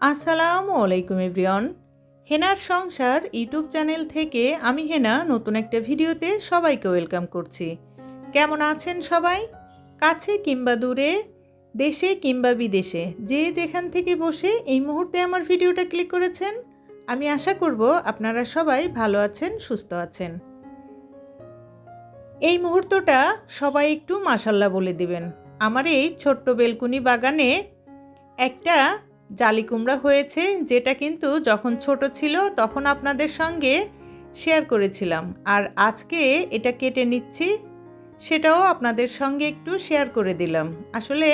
আসসালামু আলাইকুম এভরিওয়ান। হেনার সংসার ইউটিউব চ্যানেল থেকে আমি হেনা নতুন একটা ভিডিওতে সবাইকে ওয়েলকাম করছি। কেমন আছেন সবাই? কাছে কিংবা দূরে, দেশে কিংবা বিদেশে, যে যেখান থেকে বসে এই মুহূর্তে আমার ভিডিওটা ক্লিক করেছেন, আমি আশা করব আপনারা সবাই ভালো আছেন, সুস্থ আছেন। এই মুহূর্তটা সবাই একটু মাশাল্লাহ বলে দিবেন। আমার এই ছোট্ট বেলকুনি বাগানে একটা জালি কুমড়া হয়েছে, যেটা কিন্তু যখন ছোট ছিল তখন আপনাদের সঙ্গে শেয়ার করেছিলাম, আর আজকে এটা কেটে নিচ্ছি, সেটাও আপনাদের সঙ্গে একটু শেয়ার করে দিলাম। আসলে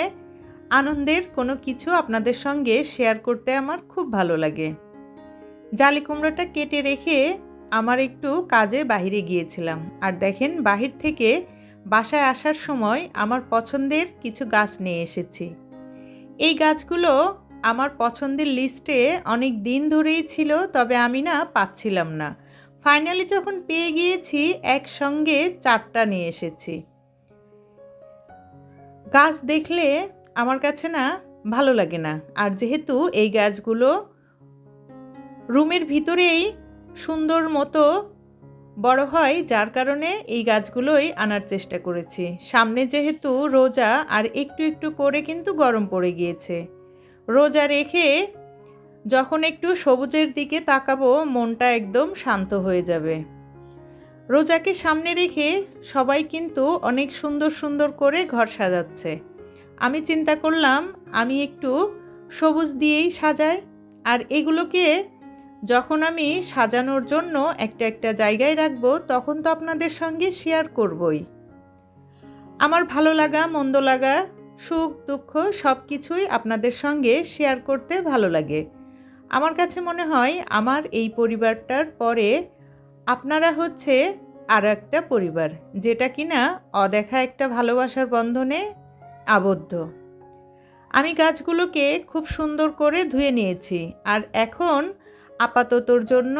আনন্দের কোনো কিছু আপনাদের সঙ্গে শেয়ার করতে আমার খুব ভালো লাগে। জালি কুমড়াটা কেটে রেখে আমার একটু কাজে বাহিরে গিয়েছিলাম, আর দেখেন বাহির থেকে বাসায় আসার সময় আমার পছন্দের কিছু গাছ নিয়ে এসেছি। এই গাছগুলো আমার পছন্দের লিস্টে অনেক দিন ধরেই ছিল, তবে আমি পাচ্ছিলাম না। ফাইনালি যখন পেয়ে গিয়েছি, একসঙ্গে 4টা নিয়ে এসেছি। গাছ দেখলে আমার কাছে ভালো লাগে না, আর যেহেতু এই গাছগুলো রুমের ভিতরেই সুন্দর মতো বড় হয়, যার কারণে এই গাছগুলোই আনার চেষ্টা করেছি। সামনে যেহেতু রোজা, আর একটু একটু করে কিন্তু গরম পড়ে গিয়েছে, রোজা রেখে যখন একটু সবুজের দিকে তাকাবো, মনটা একদম শান্ত হয়ে যাবে। রোজাকে সামনে রেখে সবাই কিন্তু অনেক সুন্দর সুন্দর করে ঘর সাজাচ্ছে। আমি চিন্তা করলাম আমি একটু সবুজ দিয়েই সাজাই, আর এগুলোকে যখন আমি সাজানোর জন্য একটা একটা জায়গায় রাখবো, তখন তো আপনাদের সঙ্গে শেয়ার করবই। আমার ভালো লাগা, মন্দ লাগা, সুখ দুঃখ সব কিছুই আপনাদের সঙ্গে শেয়ার করতে ভালো লাগে। আমার কাছে মনে হয় আমার এই পরিবারটার পরে আপনারা হচ্ছে আর একটা পরিবার, যেটা কিনা অদেখা একটা ভালোবাসার বন্ধনে আবদ্ধ। আমি গাছগুলোকে খুব সুন্দর করে ধুয়ে নিয়েছি, আর এখন আপাততর জন্য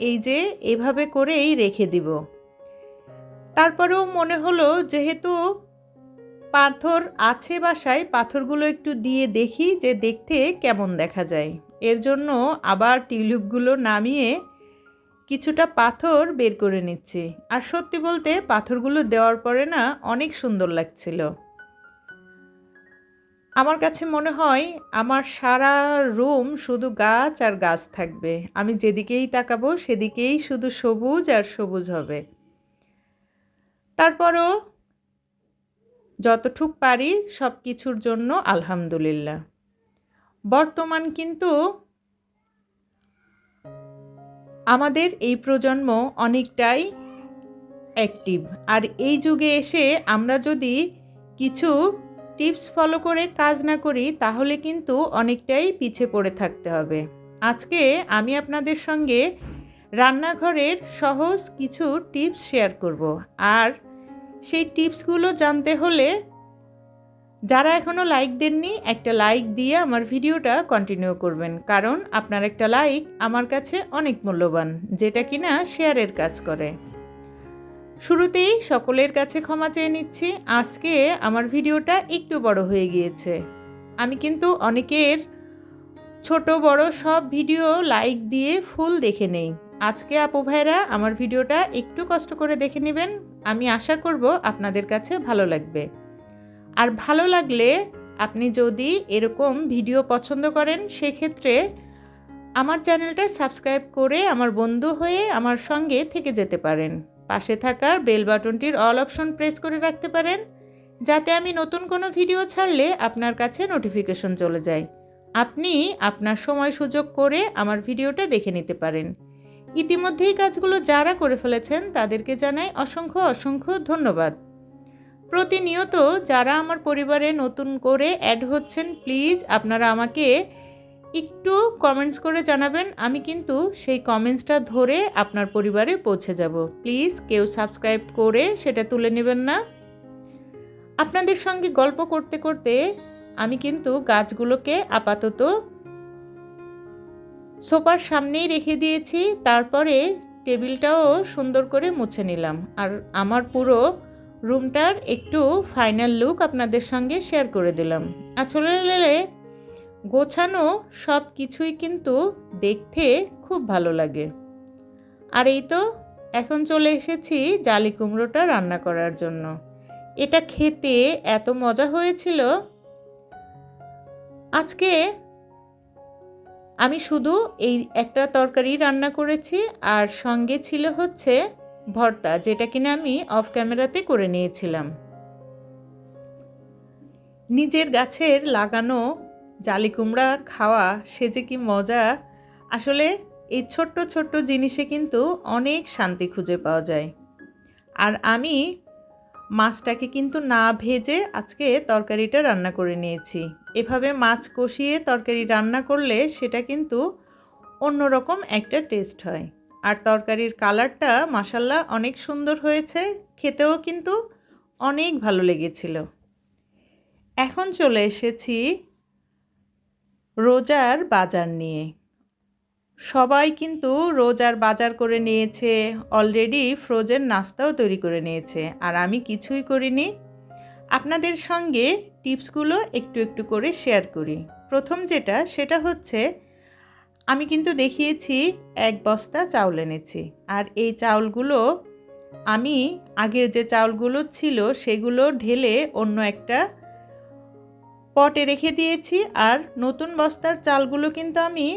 এই যে এভাবে করেই রেখে দিব। তারপরেও মনে হলো যেহেতু পাথর আছে বাসায়, পাথরগুলো একটু দিয়ে দেখি যে দেখতে কেমন দেখা যায়। এর জন্য আবার টিউলিপগুলো নামিয়ে কিছুটা পাথর বের করে নিচ্ছি, আর সত্যি বলতে পাথরগুলো দেওয়ার পরে অনেক সুন্দর লাগছিল। আমার কাছে মনে হয় আমার সারা রুম শুধু গাছ আর গাছ থাকবে। আমি যেদিকেই তাকাবো সেদিকেই শুধু সবুজ আর সবুজ হবে। তারপরও যতটুক পারি সব কিছুর জন্য আলহামদুলিল্লাহ। বর্তমান কিন্তু আমাদের এই প্রজন্ম অনেকটাই অ্যাক্টিভ, আর এই যুগে এসে আমরা যদি কিছু টিপস ফলো করে কাজ না করি, তাহলে কিন্তু অনেকটাই পিছে পড়ে থাকতে হবে। আজকে আমি আপনাদের সঙ্গে রান্নাঘরের সহজ কিছু টিপস শেয়ার করব, আর সেই টিপসগুলো জানতে হলে যারা এখনও লাইক দেননি, একটা লাইক দিয়ে আমার ভিডিওটা কন্টিনিউ করবেন, কারণ আপনার একটা লাইক আমার কাছে অনেক মূল্যবান, যেটা কিনা শেয়ারের কাজ করে। শুরুতেই সকলের কাছে ক্ষমা চেয়ে নিচ্ছি, আজকে আমার ভিডিওটা একটু বড় হয়ে গিয়েছে। আমি কিন্তু অনেকের ছোট বড় সব ভিডিও লাইক দিয়ে ফুল দেখে নেই। আজকে আপু ভাইরা আমার ভিডিওটা একটু কষ্ট করে দেখে নেবেন, আমি আশা করব আপনাদের কাছে ভালো লাগবে। আর ভালো লাগলে আপনি যদি এরকম ভিডিও পছন্দ করেন, সেক্ষেত্রে আমার চ্যানেলটা সাবস্ক্রাইব করে আমার বন্ধু হয়ে আমার সঙ্গে থেকে যেতে পারেন। পাশে থাকার বেল বাটনটির অল অপশন প্রেস করে রাখতে পারেন, যাতে আমি নতুন কোনো ভিডিও ছাড়লে আপনার কাছে নোটিফিকেশন চলে যায়। আপনি আপনার সময় সুযোগ করে আমার ভিডিওটা দেখে নিতে পারেন। ইতিমধ্যেই কাজগুলো যারা করে ফেলেছেন তাদেরকে জানাই অসংখ্য অসংখ্য ধন্যবাদ। প্রতিনিয়ত যারা আমার পরিবারে নতুন করে অ্যাড হচ্ছেন, প্লিজ আপনারা আমাকে একটু কমেন্টস করে জানাবেন, আমি কিন্তু সেই কমেন্টসটা ধরে আপনার পরিবারে পৌঁছে যাব। প্লিজ কেউ সাবস্ক্রাইব করে সেটা তুলে নেবেন না। আপনাদের সঙ্গে গল্প করতে করতে আমি কিন্তু গাছগুলোকে আপাতত সোফার সামনেই রেখে দিয়েছি, তারপরে টেবিলটাও সুন্দর করে মুছে নিলাম, আর আমার পুরো রুমটার একটু ফাইনাল লুক আপনাদের সঙ্গে শেয়ার করে দিলাম। আসলে গোছানো সব কিছুই কিন্তু দেখতে খুব ভালো লাগে। আর এই তো এখন চলে এসেছি জালি কুমড়োটা রান্না করার জন্য। এটা খেতে এত মজা হয়েছিল। আজকে আমি শুধু এই একটা তরকারি রান্না করেছি, আর সঙ্গে ছিল হচ্ছে ভর্তা, যেটা কিনা আমি অফ ক্যামেরাতে করে নিয়েছিলাম। নিজের গাছের লাগানো জালি কুমড়া খাওয়া সে যে কি মজা! আসলে এই ছোট্ট ছোট্ট জিনিসে কিন্তু অনেক শান্তি খুঁজে পাওয়া যায়। আর আমি মাছটাকে কিন্তু না ভেজে আজকে তরকারিটা রান্না করে নিয়েছি। এভাবে মাছ কষিয়ে তরকারি রান্না করলে সেটা কিন্তু অন্যরকম একটা টেস্ট হয়। আর তরকারির কালারটা মাশাআল্লাহ অনেক সুন্দর হয়েছে, খেতেও কিন্তু অনেক ভালো লেগেছিল। এখন চলে এসেছি রোজার বাজার নিয়ে। সবাই কিন্তু রোজার বাজার করে নিয়েছে, অলরেডি ফ্রোজেন নাস্তাও তৈরি করে নিয়েছে, আর আমি কিছুই করিনি। আপনাদের সঙ্গে টিপসগুলো একটু একটু করে শেয়ার করি। প্রথম সেটা হচ্ছে, আমি কিন্তু দেখিয়েছি 1 বস্তা চাউল এনেছি। আর এই চাউলগুলো আমি আগের যে চাউলগুলো ছিল সেগুলো ঢেলে অন্য একটা পটে রেখে দিয়েছি, আর নতুন বস্তার চালগুলো কিন্তু আমি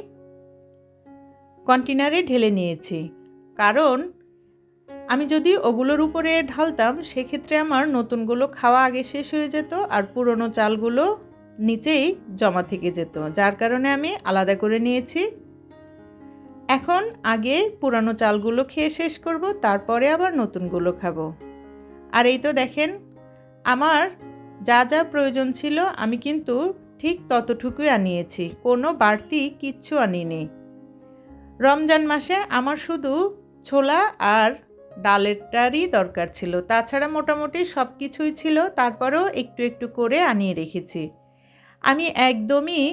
কন্টেনারে ঢেলে নিয়েছি। কারণ আমি যদি ওগুলোর উপরে ঢালতাম সেক্ষেত্রে আমার নতুনগুলো খাওয়া আগে শেষ হয়ে যেত, আর পুরনো চালগুলো নিচেই জমা থেকে যেত, যার কারণে আমি আলাদা করে নিয়েছি। এখন আগে পুরানো চালগুলো খেয়ে শেষ করব, তারপরে আবার নতুনগুলো খাবো। আর এই তো দেখেন, আমার যা যা প্রয়োজন ছিল আমি কিন্তু ঠিক ততটুকুই আনিয়েছি, কোনো বাড়তি কিচ্ছু আনিনি। রমজান মাসে আমার শুধু ছোলা আর ডালেরটারই দরকার ছিল, তাছাড়া মোটামুটি সব কিছুই ছিল। তারপরেও একটু একটু করে আনিয়ে রেখেছি। আমি একদমই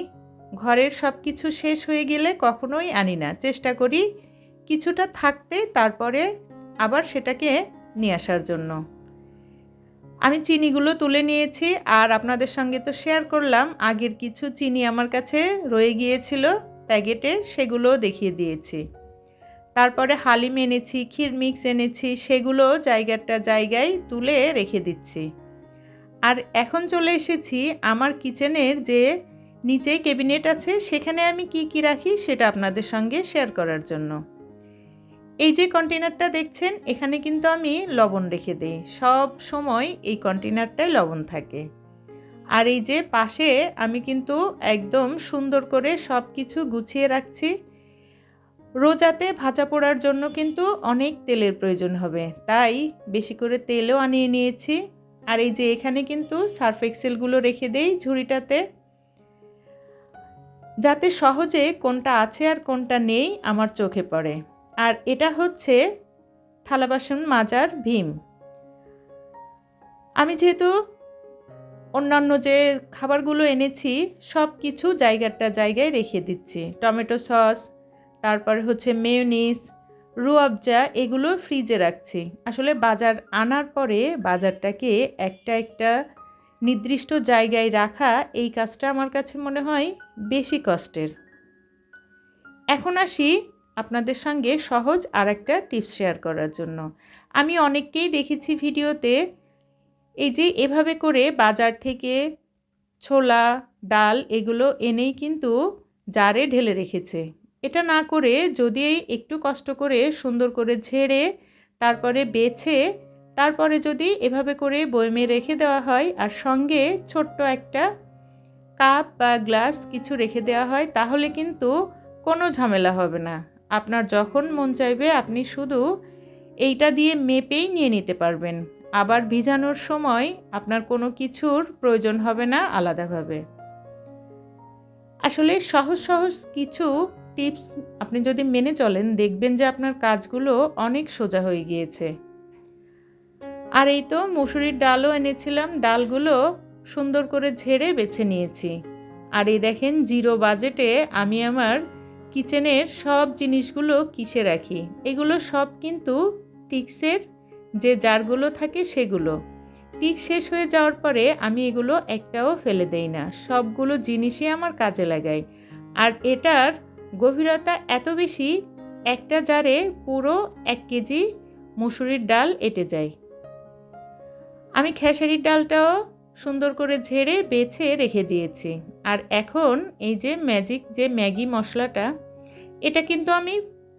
ঘরের সব কিছু শেষ হয়ে গেলে কখনোই আনি না, চেষ্টা করি কিছুটা থাকতে তারপরে আবার সেটাকে নিয়ে আসার জন্য। আমি চিনিগুলো তুলে নিয়েছি, আর আপনাদের সঙ্গে তো শেয়ার করলাম আগের কিছু চিনি আমার কাছে রয়ে গিয়েছিল প্যাকেটে, সেগুলো দেখিয়ে দিয়েছি। তারপরে হালিম এনেছি, ক্ষীর মিক্স এনেছি, সেগুলো জায়গায় তুলে রেখে দিচ্ছি। আর এখন চলে এসেছি আমার কিচেনের যে নিচেই ক্যাবিনেট আছে, সেখানে আমি কি রাখি সেটা আপনাদের সঙ্গে শেয়ার করার জন্য। এই যে কন্টেনারটা দেখছেন, এখানে কিন্তু আমি লবণ রেখে দিই, সব সময় এই কন্টেনারটায় লবণ থাকে। আর এই যে পাশে আমি কিন্তু একদম সুন্দর করে সব কিছু গুছিয়ে রাখছি। রোজাতে ভাজা পোড়ার জন্য কিন্তু অনেক তেলের প্রয়োজন হবে, তাই বেশি করে তেলও আনিয়ে নিয়েছি। আর এই যে এখানে কিন্তু সার্ফ এক্সেলগুলো রেখে দেই ঝুড়িটাতে, যাতে সহজে কোনটা আছে আর কোনটা নেই আমার চোখে পড়ে। আর এটা হচ্ছে থালা বাসন মাজার ভীম। আমি যেহেতু অন্যান্য যে খাবারগুলো এনেছি সব কিছু জায়গায় রেখে দিচ্ছি। টমেটো সস, তারপর হচ্ছে মেয়োনিজ, রুয়াবজা, এগুলো ফ্রিজে রাখছি। আসলে বাজার আনার পরে বাজারটাকে একটা নির্দিষ্ট জায়গায় রাখা, এই কাজটা আমার কাছে মনে হয় বেশি কষ্টের। এখন আসি আপনাদের সঙ্গে সহজ আর একটা টিপস শেয়ার করার জন্য। আমি অনেককেই দেখেছি ভিডিওতে এই যে এভাবে করে বাজার থেকে ছোলা, ডাল এগুলো এনেই কিন্তু জারে ঢেলে রেখেছে। এটা না করে যদি একটু কষ্ট করে সুন্দর করে ঝেড়ে তারপরে বেছে তারপরে যদি এভাবে করে বয়মে রেখে দেওয়া হয়, আর সঙ্গে ছোট্ট একটা কাপ বা গ্লাস কিছু রেখে দেওয়া হয়, তাহলে কিন্তু কোনো ঝামেলা হবে না। আপনার যখন মন চাইবে আপনি শুধু এইটা দিয়ে মেপেই নিয়ে নিতে পারবেন। আবার ভিজানোর সময় আপনার কোনো কিছুর প্রয়োজন হবে না আলাদাভাবে। আসলে সহজ কিছু টিপস আপনি যদি মেনে চলেন, দেখবেন যে আপনার কাজগুলো অনেক সোজা হয়ে গিয়েছে। আর এই তো মুসুরির ডালও এনেছিলাম, ডালগুলো সুন্দর করে ঝেড়ে বেছে নিয়েছি। আর এই দেখেন, জিরো বাজেটে আমি আমার কিচেনের সব জিনিসগুলো কিসে রাখি। এগুলো সব কিন্তু টিক্সের যে জারগুলো থাকে সেগুলো। টিক শেষ হয়ে যাওয়ার পরে আমি এগুলো একটাও ফেলে দেই না, সবগুলো জিনিসই আমার কাজে লাগাই। আর এটার গভীরতা এত বেশি, একটা জারে পুরো 1 কেজি মুসুরির ডাল এঁটে যায়। আমি খেসারির ডালটাও সুন্দর করে ঝেড়ে বেছে রেখে দিয়েছি। আর এখন এই যে ম্যাগি মশলাটা, এটা কিন্তু আমি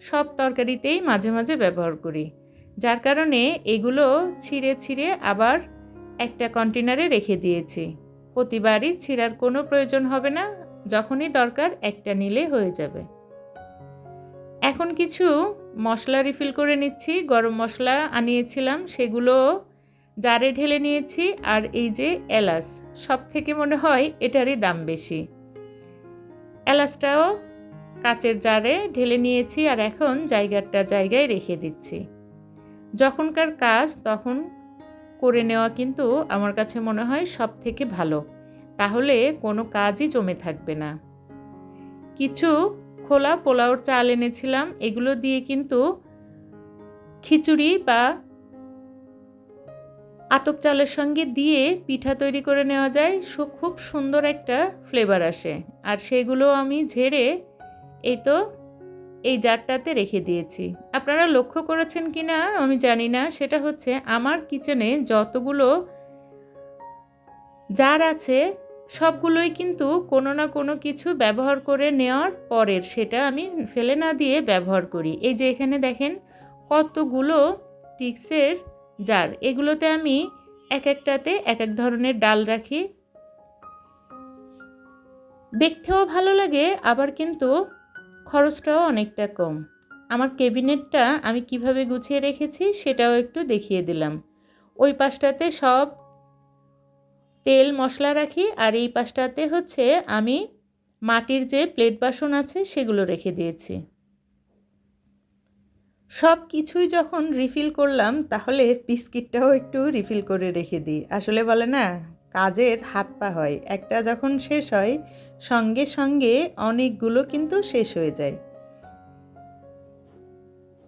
সব তরকারিতেই মাঝে মাঝে ব্যবহার করি, যার কারণে এগুলো ছিঁড়ে আবার একটা কন্টেনারে রেখে দিয়েছি। প্রতিবারই ছিঁড়ার কোনো প্রয়োজন হবে না, যখনই দরকার একটা নিলে হয়ে যাবে। এখন কিছু মশলা রিফিল করে নিচ্ছি। গরম মশলা আনিয়েছিলাম, সেগুলো জারে ঢেলে নিয়েছি। আর এই যে এলাচ, সব থেকে মনে হয় এটারই দাম বেশি। এলাচটাও কাচের জারে ঢেলে নিয়েছি আর এখন জায়গায় রেখে দিচ্ছি। যখনকার কাজ তখন করে নেওয়া কিন্তু আমার কাছে মনে হয় সব থেকে ভালো, তাহলে কোনো কাজই জমে থাকবে না। কিছু খোলা পোলাওর চাল এনেছিলাম, এগুলো দিয়ে কিন্তু খিচুড়ি বা আতপ চালের সঙ্গে দিয়ে পিঠা তৈরি করে নেওয়া যায়, খুব সুন্দর একটা ফ্লেভার আসে। আর সেগুলো আমি ঝেড়ে এই জারটাতে রেখে দিয়েছি। আপনারা লক্ষ্য করেছেন কি না আমি জানি না, সেটা হচ্ছে আমার কিচেনে যতগুলো জার আছে সবগুলোই কিন্তু কোনো না কোনো কিছু ব্যবহার করে নেওয়ার পরের, সেটা আমি ফেলে না দিয়ে ব্যবহার করি। এই যে এখানে দেখেন কতগুলো টিক্সের জার, এগুলোতে আমি এক একটাতে এক এক ধরনের ডাল রাখি। দেখতেও ভালো লাগে, আবার কিন্তু খরচটাও অনেকটা কম। আমার ক্যাবিনেটটা আমি কিভাবে গুছিয়ে রেখেছি সেটাও একটু দেখিয়ে দিলাম। ওই পাশটাতে সব তেল মশলা রাখি, আর এই পাশটাতে হচ্ছে আমি মাটির যে প্লেট বাসন আছে সেগুলো রেখে দিয়েছি। সব কিছুই যখন রিফিল করলাম, তাহলে বিস্কিটটাও একটু রিফিল করে রেখে দিই। আসলে বলে না, কাজের হাত পা হয়, একটা যখন শেষ হয় সঙ্গে সঙ্গে অনেকগুলো কিন্তু শেষ হয়ে যায়।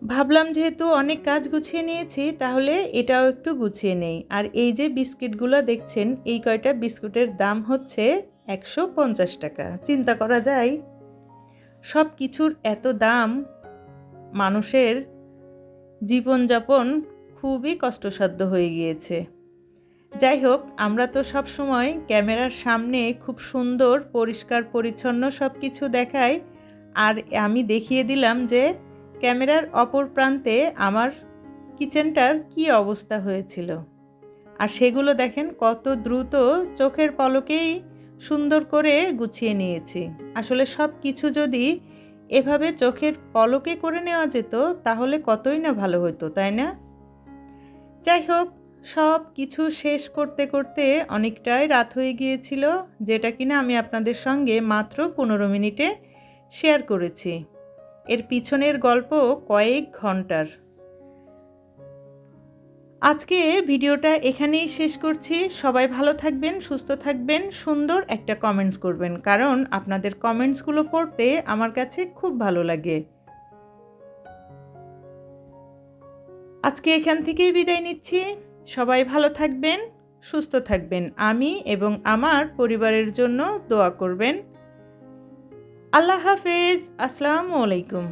ভাবলাম যেহেতু অনেক কাজ গুছিয়ে নিয়েছি, তাহলে এটাও একটু গুছিয়ে নেই। আর এই যে বিস্কিটগুলো দেখছেন, এই কয়টা বিস্কুটের দাম হচ্ছে 150 টাকা। চিন্তা করা যায় সব কিছুর এত দাম, মানুষের জীবনযাপন খুবই কষ্টসাধ্য হয়ে গিয়েছে। যাই হোক, আমরা তো সব সময় ক্যামেরার সামনে খুব সুন্দর পরিষ্কার পরিচ্ছন্ন সব কিছু দেখাই, আর আমি দেখিয়ে দিলাম যে ক্যামেরার অপর প্রান্তে আমার কিচেনটার কি অবস্থা হয়েছিল। আর সেগুলো দেখেন কত দ্রুত চোখের পলকেই সুন্দর করে গুছিয়ে নিয়েছি। আসলে সব কিছু যদি এভাবে চোখের পলকে করে নেওয়া যেত তাহলে কতই না ভালো হতো, তাই না? যাই হোক, সব কিছু শেষ করতে করতে অনেকটাই রাত হয়ে গিয়েছিল, যেটা কিনা আমি আপনাদের সঙ্গে মাত্র 15 মিনিটে শেয়ার করেছি। এর পিছনের গল্প কয়েক ঘন্টার। আজকে ভিডিওটা এখানেই শেষ করছি। সবাই ভালো থাকবেন, সুস্থ থাকবেন, সুন্দর একটা কমেন্টস করবেন, কারণ আপনাদের কমেন্টসগুলো পড়তে আমার কাছে খুব ভালো লাগে। আজকে এখান থেকেই বিদায় নিচ্ছি। সবাই ভালো থাকবেন, সুস্থ থাকবেন, আমি এবং আমার পরিবারের জন্য দোয়া করবেন। আল্লাহ হাফেজ। আসসালামু আলাইকুম।